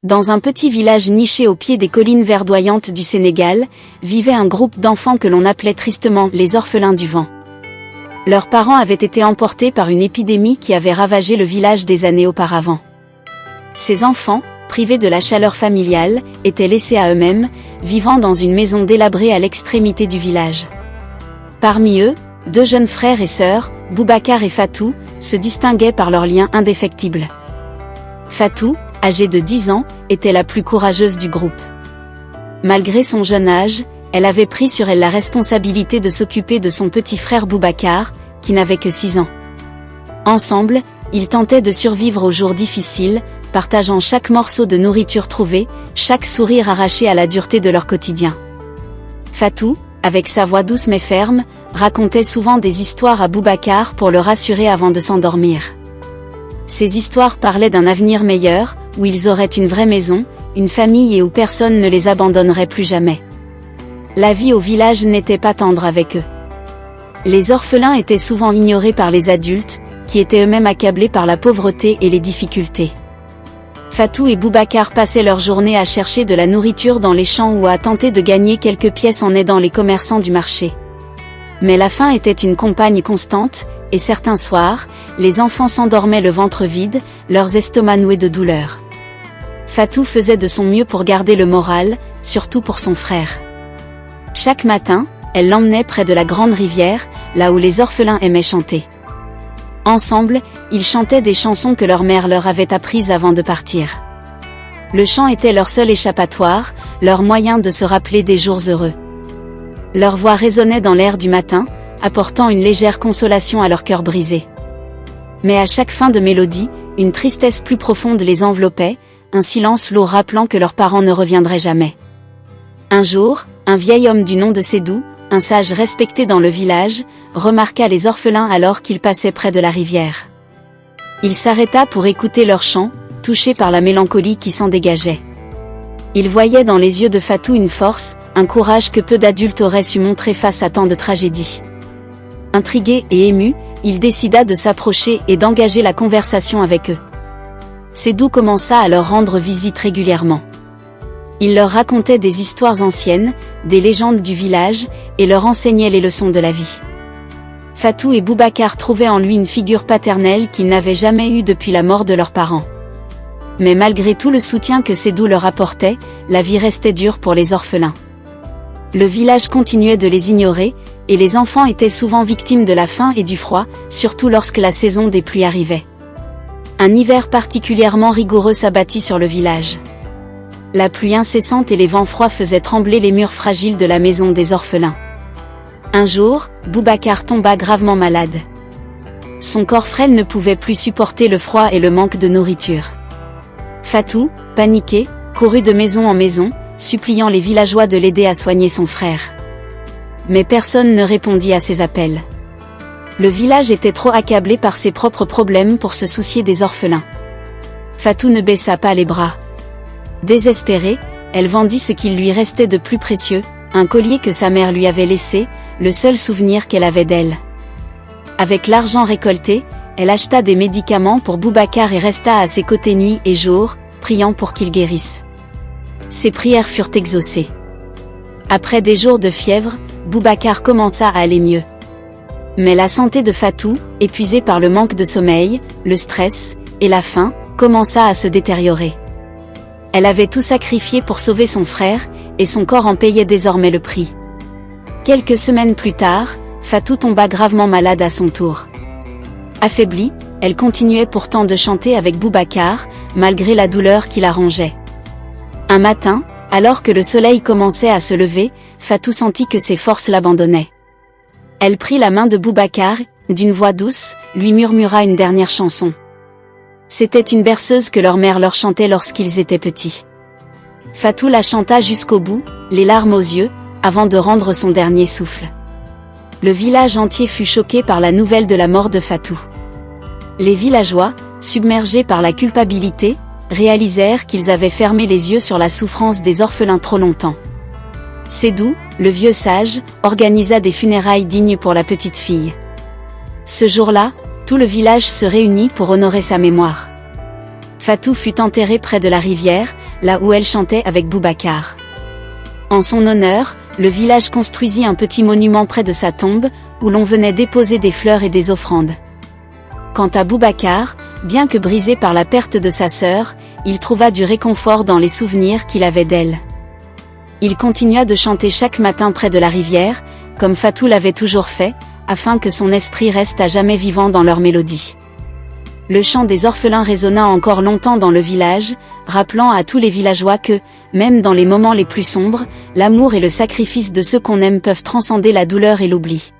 Dans un petit village niché au pied des collines verdoyantes du Sénégal, vivait un groupe d'enfants que l'on appelait tristement les orphelins du vent. Leurs parents avaient été emportés par une épidémie qui avait ravagé le village des années auparavant. Ces enfants, privés de la chaleur familiale, étaient laissés à eux-mêmes, vivant dans une maison délabrée à l'extrémité du village. Parmi eux, 2 jeunes frères et sœurs, Boubacar et Fatou, se distinguaient par leur lien indéfectible. Fatou, âgée de 10 ans, était la plus courageuse du groupe. Malgré son jeune âge, elle avait pris sur elle la responsabilité de s'occuper de son petit frère Boubacar, qui n'avait que 6 ans. Ensemble, ils tentaient de survivre aux jours difficiles, partageant chaque morceau de nourriture trouvé, chaque sourire arraché à la dureté de leur quotidien. Fatou, avec sa voix douce mais ferme, racontait souvent des histoires à Boubacar pour le rassurer avant de s'endormir. Ces histoires parlaient d'un avenir meilleur, où ils auraient une vraie maison, une famille et où personne ne les abandonnerait plus jamais. La vie au village n'était pas tendre avec eux. Les orphelins étaient souvent ignorés par les adultes, qui étaient eux-mêmes accablés par la pauvreté et les difficultés. Fatou et Boubacar passaient leur journée à chercher de la nourriture dans les champs ou à tenter de gagner quelques pièces en aidant les commerçants du marché. Mais la faim était une compagne constante, et certains soirs, les enfants s'endormaient le ventre vide, leurs estomacs noués de douleur. Fatou faisait de son mieux pour garder le moral, surtout pour son frère. Chaque matin, elle l'emmenait près de la grande rivière, là où les orphelins aimaient chanter. Ensemble, ils chantaient des chansons que leur mère leur avait apprises avant de partir. Le chant était leur seul échappatoire, leur moyen de se rappeler des jours heureux. Leur voix résonnait dans l'air du matin, apportant une légère consolation à leur cœur brisé. Mais à chaque fin de mélodie, une tristesse plus profonde les enveloppait, un silence lourd rappelant que leurs parents ne reviendraient jamais. Un jour, un vieil homme du nom de Sédou, un sage respecté dans le village, remarqua les orphelins alors qu'ils passaient près de la rivière. Il s'arrêta pour écouter leur chant, touché par la mélancolie qui s'en dégageait. Il voyait dans les yeux de Fatou une force, un courage que peu d'adultes auraient su montrer face à tant de tragédies. Intrigué et ému, il décida de s'approcher et d'engager la conversation avec eux. Sédou commença à leur rendre visite régulièrement. Il leur racontait des histoires anciennes, des légendes du village, et leur enseignait les leçons de la vie. Fatou et Boubacar trouvaient en lui une figure paternelle qu'ils n'avaient jamais eue depuis la mort de leurs parents. Mais malgré tout le soutien que Sédou leur apportait, la vie restait dure pour les orphelins. Le village continuait de les ignorer, et les enfants étaient souvent victimes de la faim et du froid, surtout lorsque la saison des pluies arrivait. Un hiver particulièrement rigoureux s'abattit sur le village. La pluie incessante et les vents froids faisaient trembler les murs fragiles de la maison des orphelins. Un jour, Boubacar tomba gravement malade. Son corps frêle ne pouvait plus supporter le froid et le manque de nourriture. Fatou, paniqué, courut de maison en maison, suppliant les villageois de l'aider à soigner son frère. Mais personne ne répondit à ses appels. Le village était trop accablé par ses propres problèmes pour se soucier des orphelins. Fatou ne baissa pas les bras. Désespérée, elle vendit ce qu'il lui restait de plus précieux, un collier que sa mère lui avait laissé, le seul souvenir qu'elle avait d'elle. Avec l'argent récolté, elle acheta des médicaments pour Boubacar et resta à ses côtés nuit et jour, priant pour qu'il guérisse. Ses prières furent exaucées. Après des jours de fièvre, Boubacar commença à aller mieux. Mais la santé de Fatou, épuisée par le manque de sommeil, le stress, et la faim, commença à se détériorer. Elle avait tout sacrifié pour sauver son frère, et son corps en payait désormais le prix. Quelques semaines plus tard, Fatou tomba gravement malade à son tour. Affaiblie, elle continuait pourtant de chanter avec Boubacar, malgré la douleur qui la rongeait. Un matin, alors que le soleil commençait à se lever, Fatou sentit que ses forces l'abandonnaient. Elle prit la main de Boubacar, d'une voix douce, lui murmura une dernière chanson. C'était une berceuse que leur mère leur chantait lorsqu'ils étaient petits. Fatou la chanta jusqu'au bout, les larmes aux yeux, avant de rendre son dernier souffle. Le village entier fut choqué par la nouvelle de la mort de Fatou. Les villageois, submergés par la culpabilité, réalisèrent qu'ils avaient fermé les yeux sur la souffrance des orphelins trop longtemps. Sédou, le vieux sage, organisa des funérailles dignes pour la petite fille. Ce jour-là, tout le village se réunit pour honorer sa mémoire. Fatou fut enterrée près de la rivière, là où elle chantait avec Boubacar. En son honneur, le village construisit un petit monument près de sa tombe, où l'on venait déposer des fleurs et des offrandes. Quant à Boubacar, bien que brisé par la perte de sa sœur, il trouva du réconfort dans les souvenirs qu'il avait d'elle. Il continua de chanter chaque matin près de la rivière, comme Fatou l'avait toujours fait, afin que son esprit reste à jamais vivant dans leur mélodie. Le chant des orphelins résonna encore longtemps dans le village, rappelant à tous les villageois que, même dans les moments les plus sombres, l'amour et le sacrifice de ceux qu'on aime peuvent transcender la douleur et l'oubli.